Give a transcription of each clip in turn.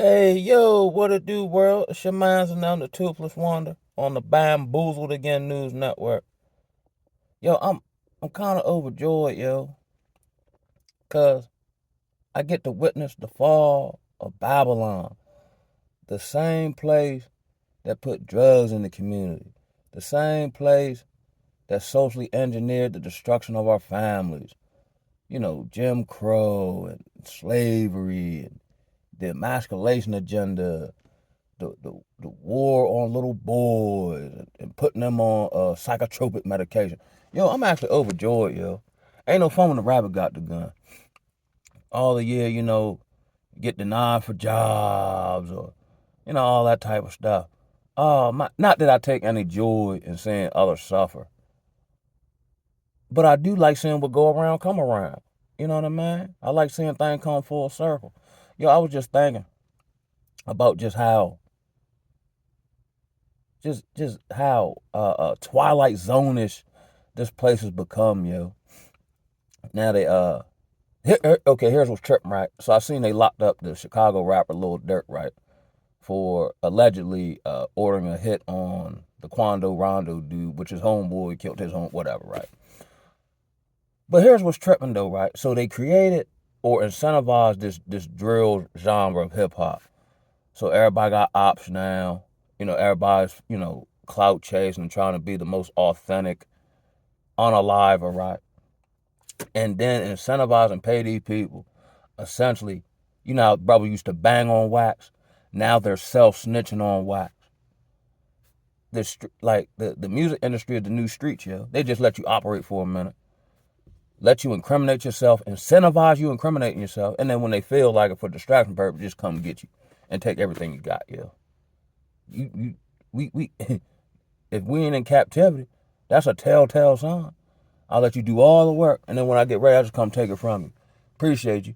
Hey, yo, what it do, world? It's your man's and I'm the Toothless Wonder on the Bamboozled Again News Network. Yo, I'm kind of overjoyed, yo, cause I get to witness the fall of Babylon, the same place that put drugs in the community, the same place that socially engineered the destruction of our families. Jim Crow and slavery and the emasculation agenda, the war on little boys and putting them on psychotropic medication. Yo, I'm actually overjoyed, yo. Ain't no fun when the rabbit got the gun. All the year, get denied for jobs or, all that type of stuff. Not that I take any joy in seeing others suffer, but I do like seeing what go around come around. You know what I mean? I like seeing things come full circle. Yo, I was just thinking about just how Twilight Zone-ish this place has become, yo. Now here's what's tripping, right? So I seen they locked up the Chicago rapper Lil Durk, right, for allegedly ordering a hit on the Quando Rondo dude, which is homeboy killed his home, whatever, right? But here's what's tripping though, right? So they created or incentivized this drill genre of hip hop. So everybody got ops now. Everybody's clout chasing and trying to be the most authentic, unalive, right? And then incentivize and pay these people. Essentially, how brother used to bang on wax. Now they're self snitching on wax. This like the music industry is the new streets, yo. They just let you operate for a minute, let you incriminate yourself, incentivize you incriminating yourself, and then when they feel like it for distraction purpose, just come get you and take everything you got, yo. You we if we ain't in captivity, that's a telltale sign. I'll let you do all the work, and then when I get ready, I'll just come take it from you. Appreciate you.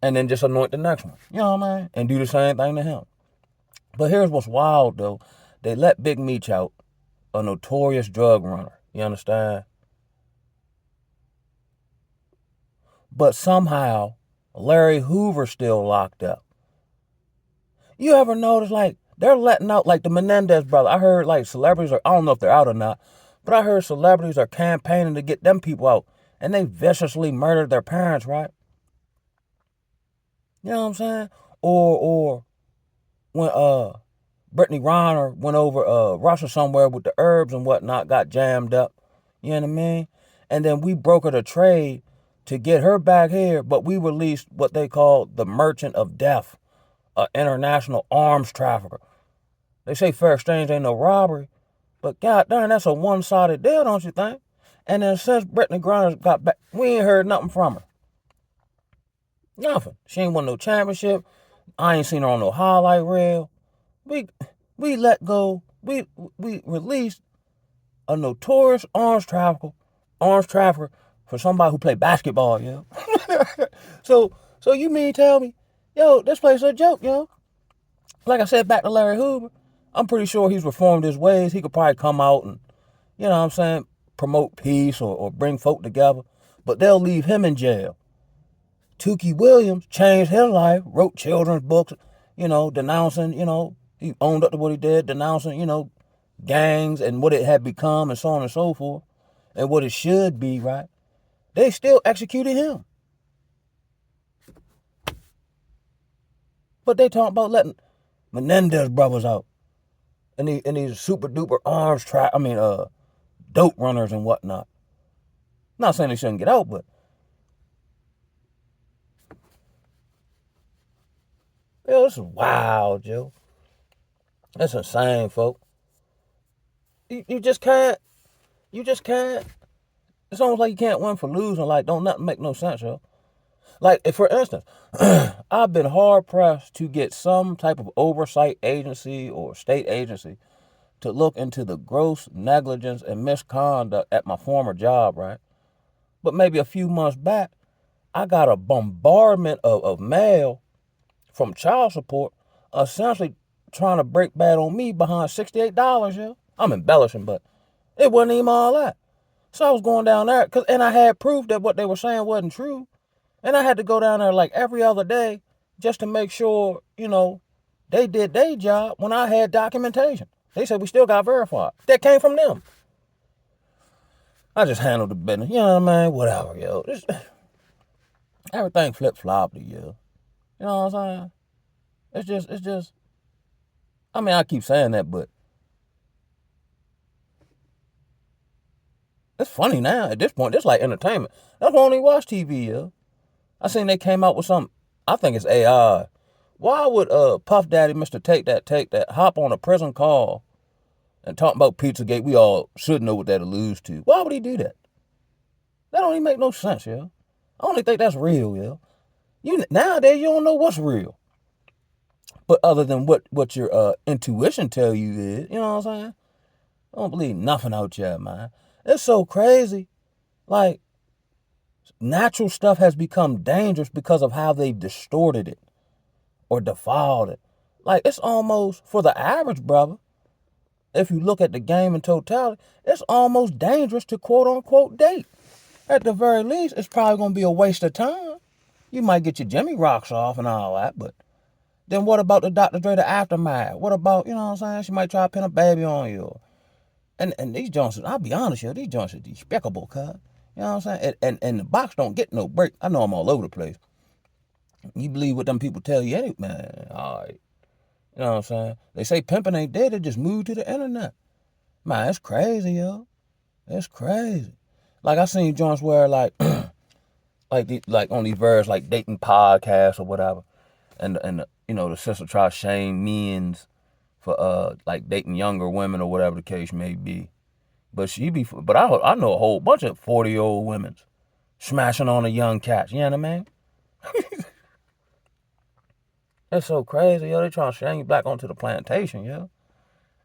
And then just anoint the next one. You know what I mean? And do the same thing to him. But here's what's wild, though. They let Big Meech out, a notorious drug runner. You understand? But somehow, Larry Hoover's still locked up. You ever notice, like, they're letting out, like, the Menendez brother. I heard, like, celebrities are, I don't know if they're out or not, but I heard celebrities are campaigning to get them people out. And they viciously murdered their parents, right? You know what I'm saying? Or when Brittany Reiner went over Russia somewhere with the herbs and whatnot, got jammed up. You know what I mean? And then we brokered a trade to get her back here, but we released what they call the Merchant of Death, an international arms trafficker. They say fair exchange ain't no robbery, but god darn, that's a one-sided deal, don't you think? And then since Brittany Griner got back, we ain't heard nothing from her. Nothing. She ain't won no championship. I ain't seen her on no highlight reel. We we let go. We released a notorious arms trafficker for somebody who played basketball, yo. So you mean tell me, yo, this place a joke, yo? Like I said, back to Larry Hoover, I'm pretty sure he's reformed his ways. He could probably come out and, you know what I'm saying, promote peace or bring folk together. But they'll leave him in jail. Tukey Williams changed his life, wrote children's books, denouncing, he owned up to what he did, denouncing, gangs and what it had become and so on and so forth, and what it should be, right? They still executed him. But they talking about letting Menendez brothers out and these super duper dope runners and whatnot. Not saying they shouldn't get out, but yo, this is wild, Joe. That's insane, folk. You just can't. You just can't. It's almost like you can't win for losing. Like, don't nothing make no sense, yo. Like, if, for instance, I've been hard pressed to get some type of oversight agency or state agency to look into the gross negligence and misconduct at my former job, right? But maybe a few months back, I got a bombardment of mail from child support essentially trying to break bad on me behind $68, yo. I'm embellishing, but it wasn't even all that. So I was going down there, and I had proof that what they were saying wasn't true. And I had to go down there like every other day just to make sure, they did their job when I had documentation. They said we still got verified. That came from them. I just handled the business. You know what I mean? Whatever, yo. Everything flip-floppy, yo. You know what I'm saying? It's just, I mean, I keep saying that, but it's funny now. At this point, it's like entertainment. That's why I only watch TV, yo. I seen they came out with something, I think it's AI. Why would Puff Daddy, Mr. Take That, hop on a prison call and talk about Pizzagate? We all should know what that alludes to. Why would he do that? That don't even make no sense, yo. I don't even think that's real, yo. Nowadays, you don't know what's real. But other than what your intuition tell you is, you know what I'm saying? I don't believe nothing out here, man. It's so crazy. Like, natural stuff has become dangerous because of how they've distorted it or defiled it. Like, it's almost, for the average brother, if you look at the game in totality, it's almost dangerous to quote-unquote date. At the very least, it's probably going to be a waste of time. You might get your Jimmy rocks off and all that, but then what about the Dr. Dre, the aftermath? What about, you know what I'm saying? She might try to pin a baby on you. And these joints, I'll be honest, yo, these joints are despicable, cuz. You know what I'm saying? And the box don't get no break. I know I'm all over the place. You believe what them people tell you, anyway, man. All right. You know what I'm saying? They say pimping ain't dead. They just moved to the internet. Man, it's crazy, yo. It's crazy. Like, I seen joints where, like, like on these various, like, dating podcasts or whatever. And the sister try to shame men's for, like, dating younger women or whatever the case may be. But I know a whole bunch of 40-year-old women smashing on a young cat. You know what I mean? It's so crazy, yo. They trying to shame you back onto the plantation, yo.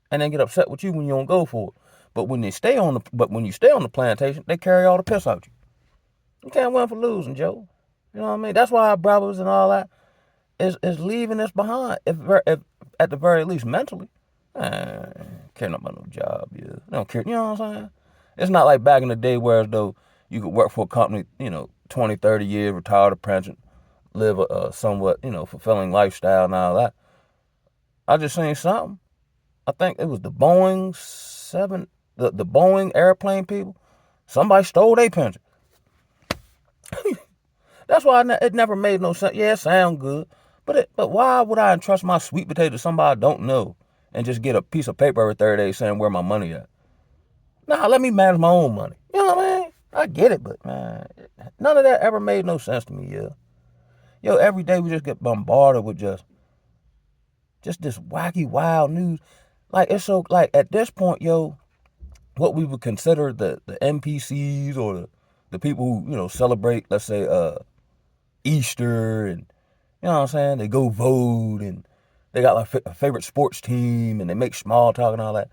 And then get upset with you when you don't go for it. But when you stay on the plantation, they carry all the piss out you. You can't win for losing, Joe. You know what I mean? That's why our brothers and all that is leaving us behind. If at the very least mentally, care not about no job, yeah. They don't care. You know what I'm saying? It's not like back in the day where as though you could work for a company, 20, 30 years, retire to pension, live a somewhat, fulfilling lifestyle and all that. I just seen something. I think it was the Boeing the Boeing airplane people. Somebody stole their pension. That's why it never made no sense. Yeah, it sound good, but why would I entrust my sweet potato to somebody I don't know and just get a piece of paper every 30 days saying where my money at? Nah, let me manage my own money. You know what I mean? I get it, but man, none of that ever made no sense to me, yo. Yo, every day we just get bombarded with just this wacky, wild news. Like, it's so, like, at this point, yo, what we would consider the NPCs or the people who, celebrate, let's say, Easter, and, you know what I'm saying, they go vote, and they got like a favorite sports team, and they make small talk and all that.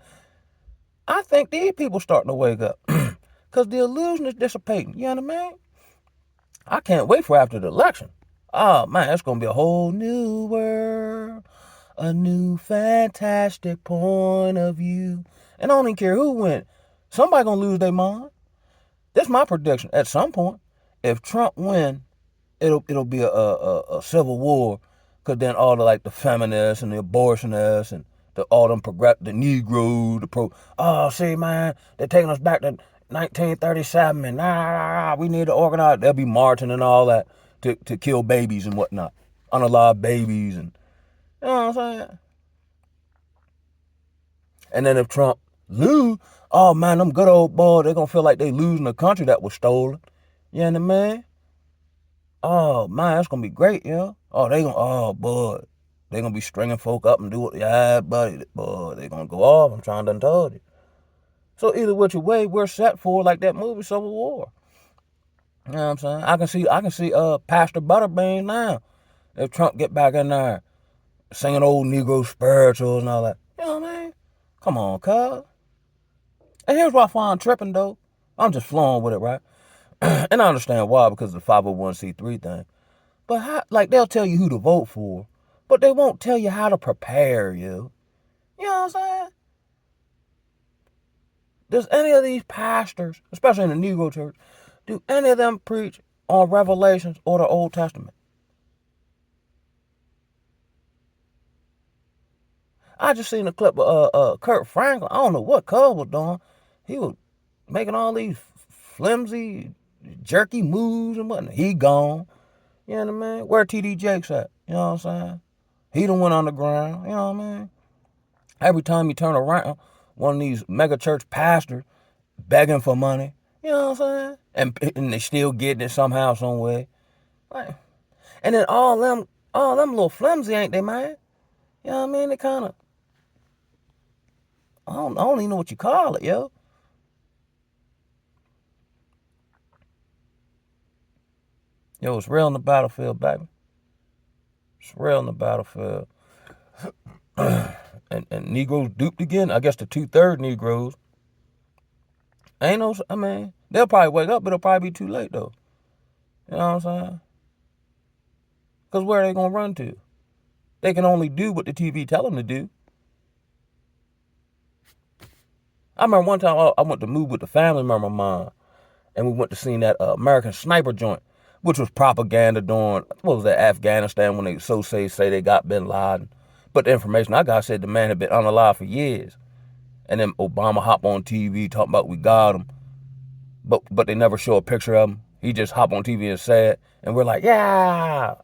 I think these people starting to wake up because the illusion is dissipating. You know what I mean? I can't wait for after the election. Oh man, it's gonna be a whole new world, a new fantastic point of view. And I don't even care who wins. Somebody gonna lose their mind. That's my prediction. At some point, if Trump wins, it'll be a civil war, because then all the feminists and the abortionists and all them the Negro, see man, they're taking us back to 1937 and we need to organize. They'll be marching and all that to kill babies and whatnot, unalive babies, and you know what I'm saying. And then if Trump lose, oh man, them good old boys, they're gonna feel like they losing a country that was stolen. You know what I mean? Oh man, that's gonna be great, yo. Boy, they gonna be stringing folk up and do what, yeah, buddy, boy, they gonna go off. I'm trying to tell you. So either which way, we're set for like that movie Civil War. You know what I'm saying? I can see Pastor Butterbean now. If Trump get back in there singing old Negro spirituals and all that. You know what I mean? Come on, cuz. And here's what I find tripping though. I'm just flowing with it, right? And I understand why, because of the 501c3 thing. But they'll tell you who to vote for, but they won't tell you how to prepare you. You know what I'm saying? Does any of these pastors, especially in the Negro church, do any of them preach on Revelations or the Old Testament? I just seen a clip of Kurt Franklin. I don't know what Cub was doing. He was making all these flimsy, jerky moves and whatnot. He gone. You know what I mean? Where TD Jakes at? You know what I'm saying? He done went underground. You know what I mean? Every time you turn around, one of these mega church pastors begging for money. You know what I'm saying? And they still getting it somehow, some way. Like, and then all them little flimsy, ain't they, man? You know what I mean? They kind of, I don't even know what you call it, yo. Yo, it's real in the battlefield, baby. It's real in the battlefield. and Negroes duped again. I guess the 2/3 Negroes. Ain't no, I mean, they'll probably wake up, but it'll probably be too late, though. You know what I'm saying? Because where are they going to run to? They can only do what the TV tell them to do. I remember one time I went to move with the family member of mine, and we went to see that American Sniper joint, which was propaganda during, what was that, Afghanistan, when they say they got Bin Laden. But the information I got said the man had been unalive for years. And then Obama hopped on TV talking about we got him. But they never show a picture of him. He just hopped on TV and said, and we're like, yeah.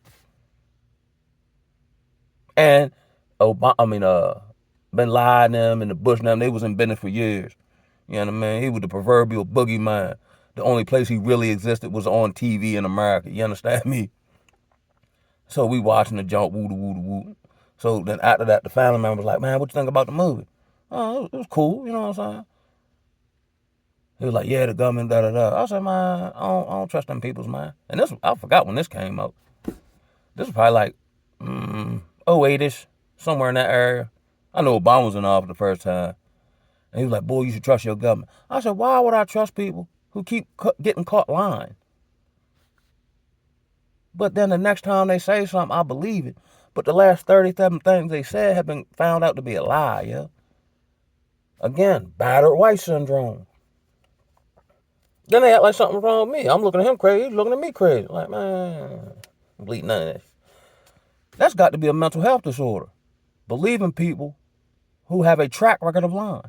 And Bin Laden and the Bush and them, they was in business for years. You know what I mean? He was the proverbial boogeyman. The only place he really existed was on TV in America. You understand me? So we watching the jump, woo woo woo. So then after that, the family member was like, man, what you think about the movie? Oh, it was cool. You know what I'm saying? He was like, yeah, the government, da da da. I said, man, I don't trust them peoples, man. And this, I forgot when this came out. This was probably like 08-ish, somewhere in that area. I know Obama was in office the first time. And he was like, boy, you should trust your government. I said, why would I trust people who keep getting caught lying? But then the next time they say something, I believe it. But the last 37 things they said have been found out to be a lie, yeah? Again, battered white syndrome. Then they act like something's wrong with me. I'm looking at him crazy. He's looking at me crazy. Like, man, I believe none of this. That's got to be a mental health disorder. Believing people who have a track record of lying.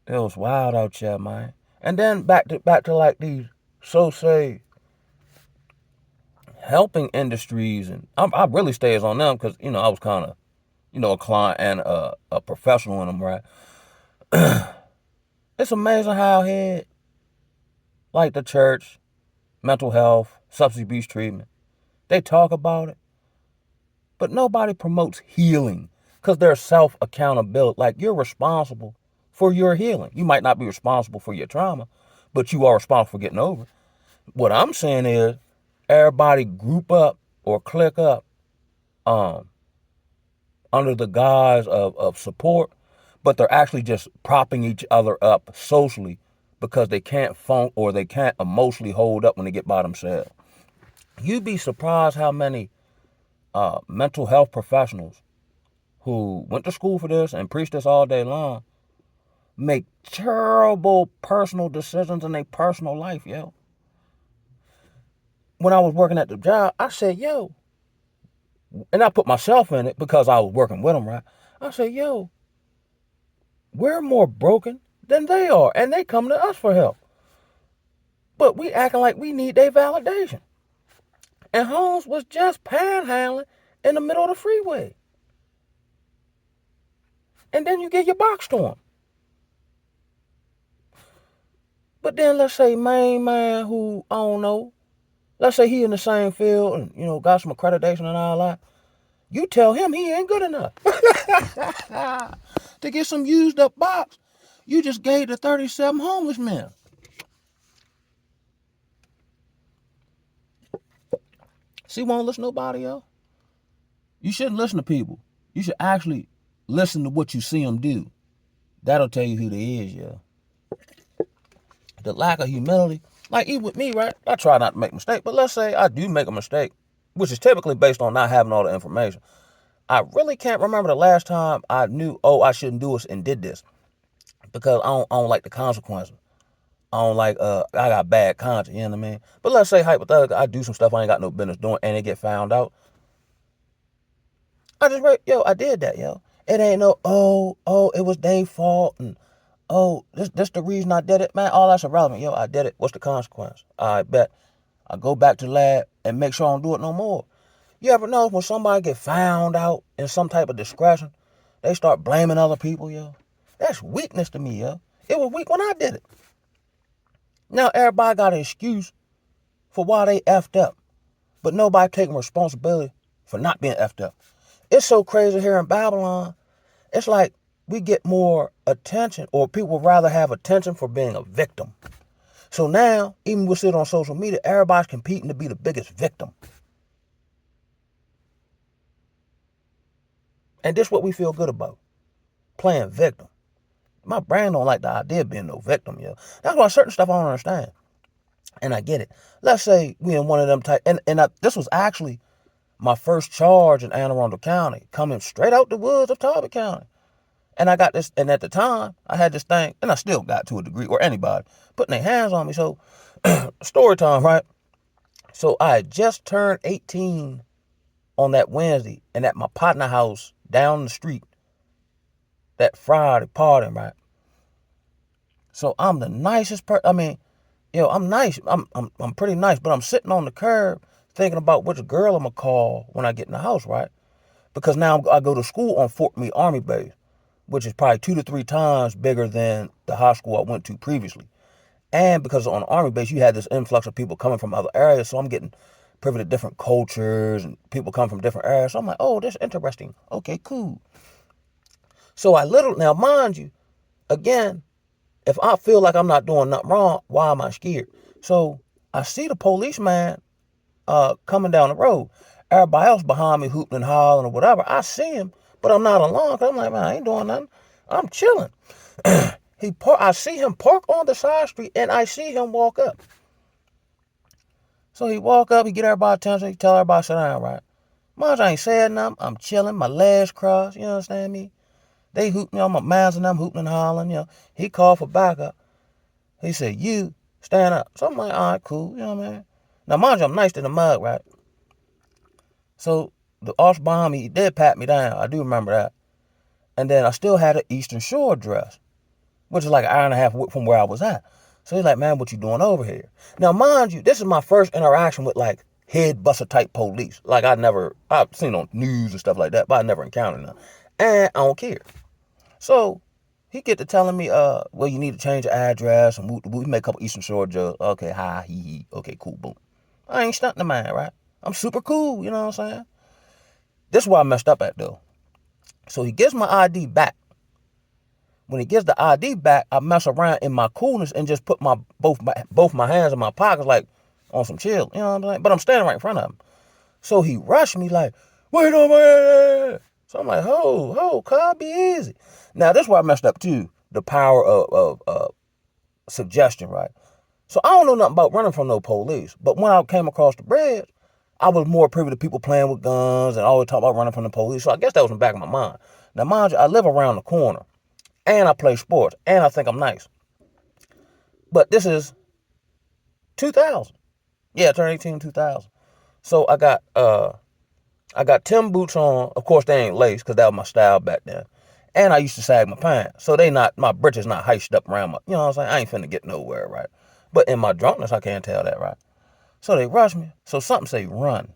It was wild out there, man. And then back to like these so-say helping industries, and I really stays on them because, you know, I was kind of, you know, a client and a professional in them, right? It's amazing how here, like the church, mental health, substance abuse treatment, they talk about it, but nobody promotes healing because there's self-accountability. Like, you're responsible for your healing. You might not be responsible for your trauma, but you are responsible for getting over it. What I'm saying is, everybody group up or click up under the guise of support, but they're actually just propping each other up socially because they can't or they can't emotionally hold up when they get by themselves. You'd be surprised how many mental health professionals who went to school for this and preach this all day long make terrible personal decisions in their personal life, yo. When I was working at the job, I said, yo, and I put myself in it because I was working with them, right? I said, yo, we're more broken than they are, and they come to us for help. But we acting like we need their validation. And Holmes was just panhandling in the middle of the freeway. And then you get your box to him. But then let's say main man who, I don't know, let's say he in the same field and, you know, got some accreditation and all that. You tell him he ain't good enough to get some used up box you just gave to 37 homeless men. See, won't listen to nobody else. You shouldn't listen to people. You should actually listen to what you see them do. That'll tell you who they is, yeah. The lack of humility, like even with me, right? I try not to make a mistake, but let's say I do make a mistake, which is typically based on not having all the information. I really can't remember the last time I knew, oh, I shouldn't do this and did this, because I don't like the consequences. I don't like, I got bad conscience, you know what I mean? But let's say hypothetically, I do some stuff I ain't got no business doing and it get found out. I did that, yo. It ain't no, it was their fault, and this the reason I did it, man. All that's irrelevant, yo. I did it. What's the consequence? I bet I go back to the lab and make sure I don't do it no more. You ever know when somebody get found out in some type of discretion, they start blaming other people, yo? That's weakness to me, yo. It was weak when I did it. Now everybody got an excuse for why they effed up, but nobody taking responsibility for not being effed up. It's so crazy here in Babylon. It's like we get more attention, or people would rather have attention for being a victim. So now, even we see it on social media, everybody's competing to be the biggest victim. And this is what we feel good about, playing victim. My brain don't like the idea of being no victim, yo. That's why certain stuff I don't understand. And I get it. Let's say we in one of them type, this was actually my first charge in Anne Arundel County, coming straight out the woods of Talbot County. And I got this, and at the time, I had this thing, and I still got to a degree, or anybody, putting their hands on me. So, story time, right? So I had just turned 18 on that Wednesday, and at my partner house down the street, that Friday party, right? So I'm the nicest person. I mean, I'm nice. I'm pretty nice, but I'm sitting on the curb thinking about which girl I'm gonna call when I get in the house, right? Because now I go to school on Fort Meade Army Base, which is probably 2 to 3 times bigger than the high school I went to previously. And because on the Army base, you had this influx of people coming from other areas, so I'm getting privy to different cultures and people come from different areas. So I'm like, oh, this is interesting. Okay, cool. So now mind you, again, if I feel like I'm not doing nothing wrong, why am I scared? So I see the policeman coming down the road. Everybody else behind me hooping and hollering or whatever. I see him, but I'm not alone. Cause I'm like, man, I ain't doing nothing. I'm chilling. I see him park on the side street, and I see him walk up. So he walk up, he get everybody attention, he tell everybody sit down, right? Mine, I ain't saying nothing. I'm chilling, my legs crossed. You understand me? They hooting, my mans and them hooting and hollering. He called for backup. He said, "You stand up." So I'm like, all right, cool. You know what I mean? Now, mind you, I'm nice to the mug, right? So the officer behind me, he did pat me down. I do remember that. And then I still had an Eastern Shore dress, which is like an hour and a half from where I was at. So he's like, man, what you doing over here? Now, mind you, this is my first interaction with like head buster type police. Like I've seen on news and stuff like that, but I never encountered them. And I don't care. So he get to telling me, well, you need to change your address, and we make a couple Eastern Shore jokes. Okay, hi, he. Okay, cool, boom. I ain't stunting the man, right? I'm super cool, you know what I'm saying? This is where I messed up at, though. So he gives my ID back. When he gives the ID back, I mess around in my coolness and just put both my hands in my pockets, like on some chill, you know what I'm saying? But I'm standing right in front of him. So he rushed me like, wait on my head. So I'm like, cuz, be easy. Now, this is where I messed up too. The power of suggestion, right? So I don't know nothing about running from no police. But when I came across the bridge, I was more privy to people playing with guns and always talking about running from the police. So I guess that was in the back of my mind. Now, mind you, I live around the corner. And I play sports. And I think I'm nice. But this is 2000. Yeah, I turned 18 in 2000. So I got Tim boots on. Of course, they ain't lace because that was my style back then. And I used to sag my pants. So my britches not heiched up around my, you know what I'm saying? I ain't finna get nowhere, right? But in my drunkenness, I can't tell that, right? So they rush me. So something say run.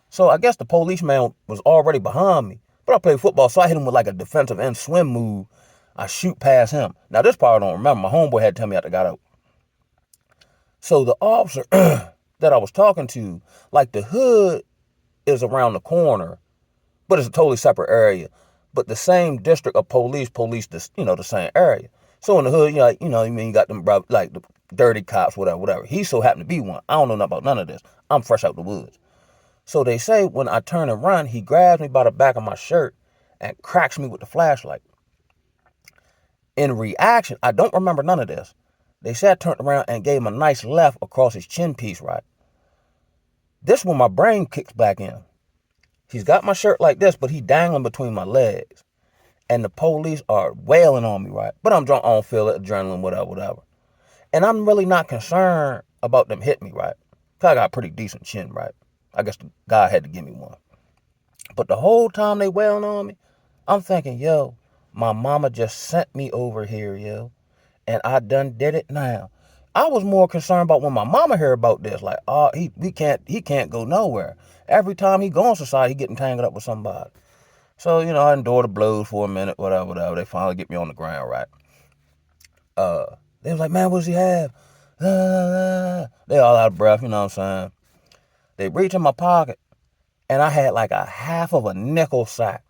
So I guess the policeman was already behind me. But I played football, so I hit him with like a defensive end swim move. I shoot past him. Now this part I don't remember. My homeboy had to tell me after I got out. So the officer that I was talking to, like the hood is around the corner, but it's a totally separate area. But the same district of police this, the same area. So in the hood, you got them like the dirty cops, whatever. He so happened to be one. I don't know nothing about none of this. I'm fresh out the woods. So they say when I turn and run, he grabs me by the back of my shirt and cracks me with the flashlight. In reaction, I don't remember none of this. They said I turned around and gave him a nice left across his chin piece, right? This is when my brain kicks back in. He's got my shirt like this, but he dangling between my legs. And the police are wailing on me, right? But I'm drunk, I don't feel it, adrenaline, whatever. And I'm really not concerned about them hitting me, right? Because I got a pretty decent chin, right? I guess the guy had to give me one. But the whole time they wailing on me, I'm thinking, yo, my mama just sent me over here, yo, and I done did it now. I was more concerned about when my mama heard about this, like, oh, he can't go nowhere. Every time he go on society, he getting tangled up with somebody. So, I endure the blows for a minute, whatever, whatever. They finally get me on the ground, right? They was like, man, what does he have? They all out of breath, you know what I'm saying? They reach in my pocket, and I had like a half of a nickel sack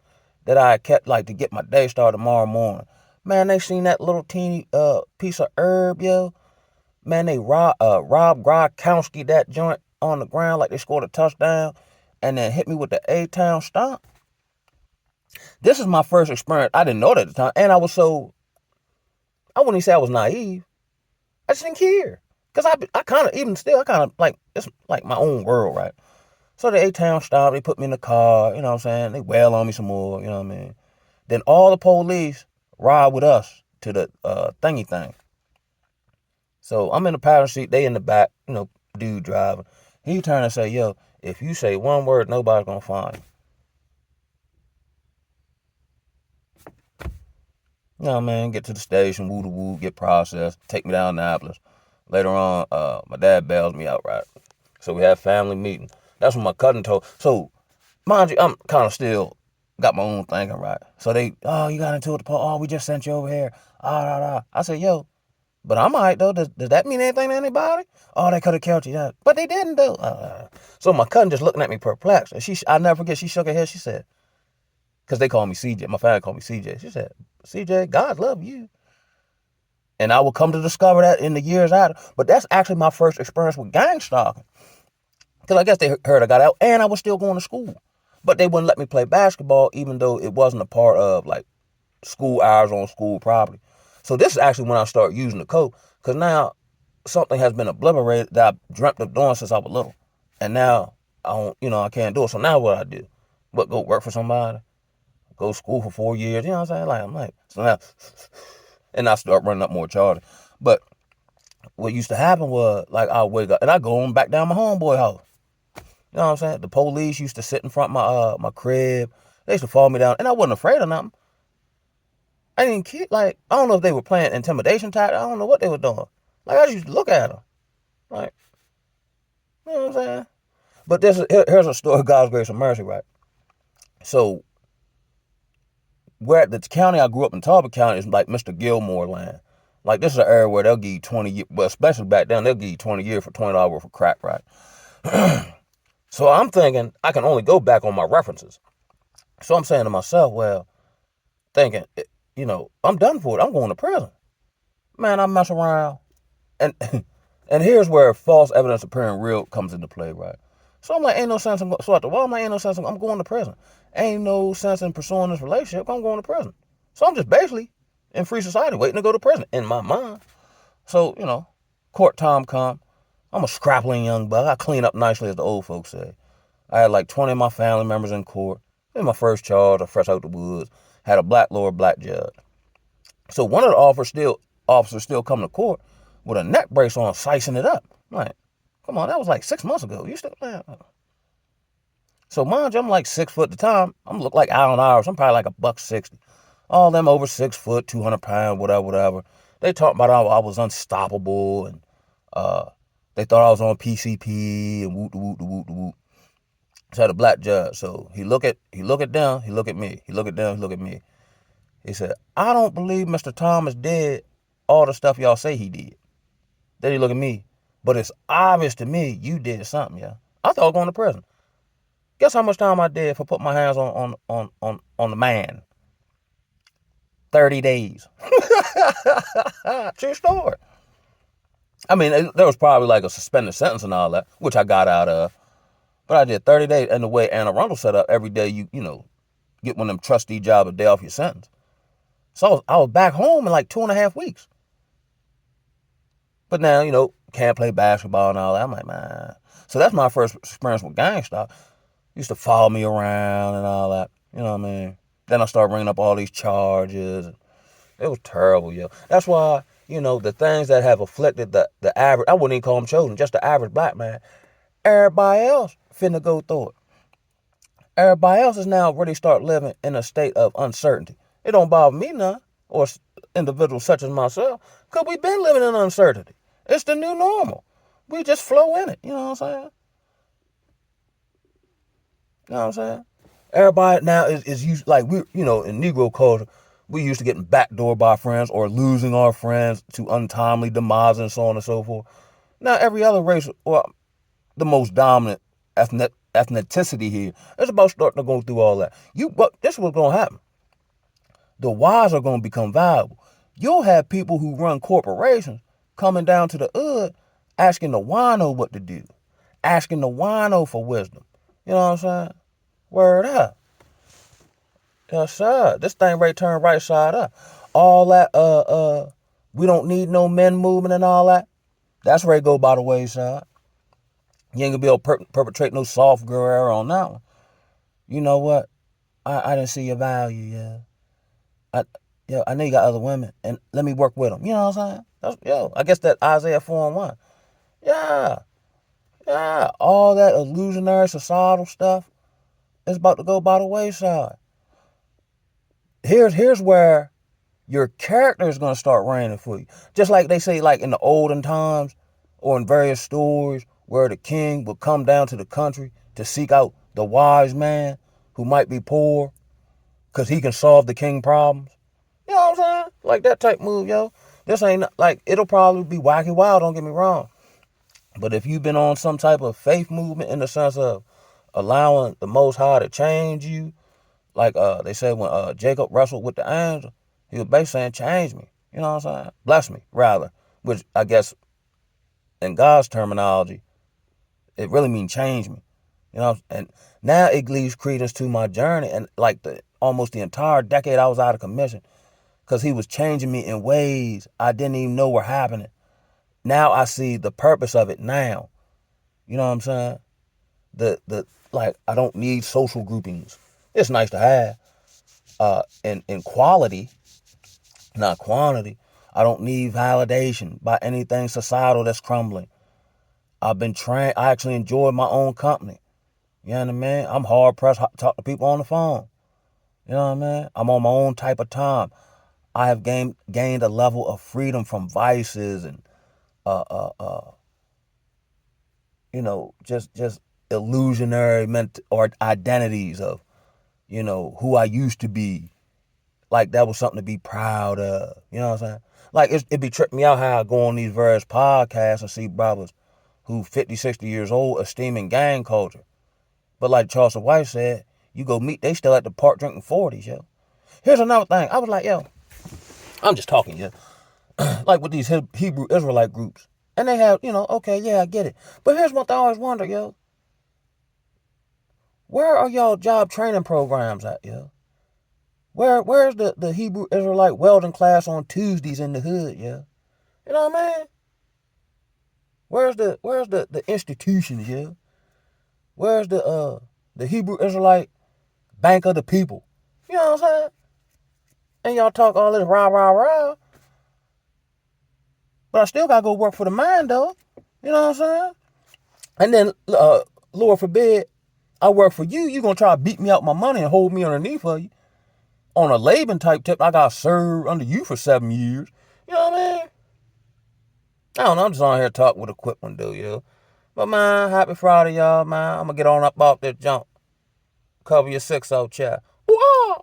that I kept like to get my day started tomorrow morning. Man, they seen that little teeny piece of herb, yo. Man, they Rob Gronkowski that joint on the ground like they scored a touchdown, and then hit me with the A-Town stomp. This is my first experience. I didn't know that at the time, and I wouldn't even say I was naive. I just didn't care. Because I kind of, even still, I kind of like, it's like my own world, right? So the A-Town stopped, they put me in the car, you know what I'm saying? They wail on me some more, you know what I mean? Then all the police ride with us to the thingy thing. So I'm in the passenger seat, they in the back, dude driving. He turned and say, yo, if you say one word, nobody's gonna find you. You know what I mean? Get to the station, woo woo, get processed, take me down to Annapolis. Later on, my dad bails me out, right? So we have family meeting. That's what my cousin told. So, mind you, I'm kind of still got my own thinking, right? So oh, you got into it, oh, we just sent you over here. I said, yo, but I'm all right, though. Does that mean anything to anybody? Oh, they could have killed you. Yeah. But they didn't, though. So my cousin just looking at me perplexed. And I never forget, she shook her head. She said, because they call me CJ. My family called me CJ. She said, CJ, God love you. And I will come to discover that in the years after. But that's actually my first experience with gang stalking. Because I guess they heard I got out and I was still going to school. But they wouldn't let me play basketball even though it wasn't a part of like school hours on school property. So this is actually when I started using the code. Because now something has been obliterated that I dreamt of doing since I was little. And now I can't do it. So now what I do? Go work for somebody? Go to school for 4 years? You know what I'm saying? I'm like, so now, and I start running up more charges. But what used to happen was, like, I wake up and I go on back down my homeboy house. You know what I'm saying? The police used to sit in front of my crib. They used to follow me down, and I wasn't afraid of nothing. I didn't care. Like, I don't know if they were playing intimidation tactics. I don't know what they were doing. Like, I just used to look at them. Like, you know what I'm saying? But here's a story of God's grace and mercy, right? So, where the county I grew up in, Talbot County, is like Mr. Gilmore land. Like, this is an area where they'll give you 20 years, well, especially back then, they'll give you 20 years for $20 worth of crack, right? So I'm thinking I can only go back on my references. So I'm saying to myself, well, thinking, I'm done for it. I'm going to prison. Man, I mess around. And and here's where false evidence appearing real comes into play, right? So I'm like, ain't no sense so after a while, I'm like, ain't no sense I'm going to prison. Ain't no sense in pursuing this relationship. I'm going to prison. So I'm just basically in free society waiting to go to prison in my mind. So, court time come. I'm a scrapping young buck. I clean up nicely, as the old folks say. I had like 20 of my family members in court. In my first charge, I fresh out the woods. Had a black lord, black judge. So one of the officers still come to court with a neck brace on, slicing it up. I'm like, come on, that was like 6 months ago. You still, man. So mind you, I'm like 6 foot at the time. I'm look like Allen Iverson. I'm probably like $160. All them over 6 foot, 200 pounds, whatever. They talked about how I was unstoppable, and they thought I was on PCP and whoop. So I had a black judge. So he look at them, he look at me. He look at them, he look at me. He said, I don't believe Mr. Thomas did all the stuff y'all say he did. Then he look at me. But it's obvious to me you did something, yeah. I thought I was going to prison. Guess how much time I did for putting my hands on the man? 30 days. True story. I mean, there was probably like a suspended sentence and all that, which I got out of. But I did 30 days. And the way Anne Arundel set up, every day you get one of them trustee jobs a day off your sentence. So I was back home in like 2.5 weeks. But now, can't play basketball and all that. I'm like, man. So that's my first experience with gang stalk. Used to follow me around and all that. You know what I mean? Then I started bringing up all these charges. It was terrible, yo. That's why, the things that have afflicted the average, I wouldn't even call them chosen, just the average black man. Everybody else finna go through it. Everybody else is now really start living in a state of uncertainty. It don't bother me none, or individuals such as myself, because we've been living in uncertainty. It's the new normal. We just flow in it. You know what I'm saying? You know what I'm saying? Everybody now is used, like, we, in Negro culture, we used to getting backdoored by friends or losing our friends to untimely demise and so on and so forth. Now every other race, or the most dominant ethnicity here, is about starting to go through all that. But this is what's gonna happen. The wise are gonna become valuable. You'll have people who run corporations coming down to the hood asking the wino what to do, asking the wino for wisdom. You know what I'm saying? Word up. Yes, sir. This thing right turn right side up. All that we don't need no men movement and all that. That's where it go by the wayside. You ain't gonna be able to perpetrate no soft girl error on that one. You know what? I didn't see your value, yeah. I know you got other women, and let me work with them. You know what I'm saying? I guess that Isaiah 4:1. Yeah, yeah. All that illusionary societal stuff is about to go by the wayside. Here's where your character is gonna start reigning for you. Just like they say, like in the olden times, or in various stories, where the king would come down to the country to seek out the wise man who might be poor, because he can solve the king problems. You know what I'm saying? Like that type move, yo. This ain't like, it'll probably be wacky wild, don't get me wrong. But if you've been on some type of faith movement in the sense of allowing the Most High to change you, like they said when Jacob wrestled with the angel, he was basically saying, change me. You know what I'm saying? Bless me, rather. Which I guess in God's terminology, it really means change me. You know, and now it leaves credence to my journey, and like almost the entire decade I was out of commission, because he was changing me in ways I didn't even know were happening. Now I see the purpose of it now. You know what I'm saying? The like, I don't need social groupings. It's nice to have. In quality, not quantity. I don't need validation by anything societal that's crumbling. I've been trained. I actually enjoy my own company. You know what I mean? I'm hard pressed to talk to people on the phone. You know what I mean? I'm on my own type of time. I have gained a level of freedom from vices and just illusionary or identities of, who I used to be. Like that was something to be proud of. You know what I'm saying? Like it'd be tripping me out how I go on these various podcasts and see brothers who 50, 60 years old esteeming gang culture. But like Charleston White said, you go meet, they still at the park drinking 40s, yo. Here's another thing. I was like, yo, I'm just talking, yo. Like with these Hebrew Israelite groups. And they have, okay, yeah, I get it. But here's what I always wonder, yo. Where are y'all job training programs at, yo? Where's the Hebrew Israelite welding class on Tuesdays in the hood, yo? You know what I mean? Where's the institutions, yo? Where's the Hebrew Israelite Bank of the People? You know what I'm saying? And y'all talk all this rah, rah, rah. But I still gotta go work for the man, though. You know what I'm saying? And then, Lord forbid, I work for you. You gonna try to beat me out my money and hold me underneath of you. On a Laban type tip, I got served under you for 7 years. You know what I mean? I don't know. I'm just on here talking with a quick one, dude, yo. But, man, happy Friday, y'all, man. I'm gonna get on up off this jump. Cover your 6-0 chat. Whoa!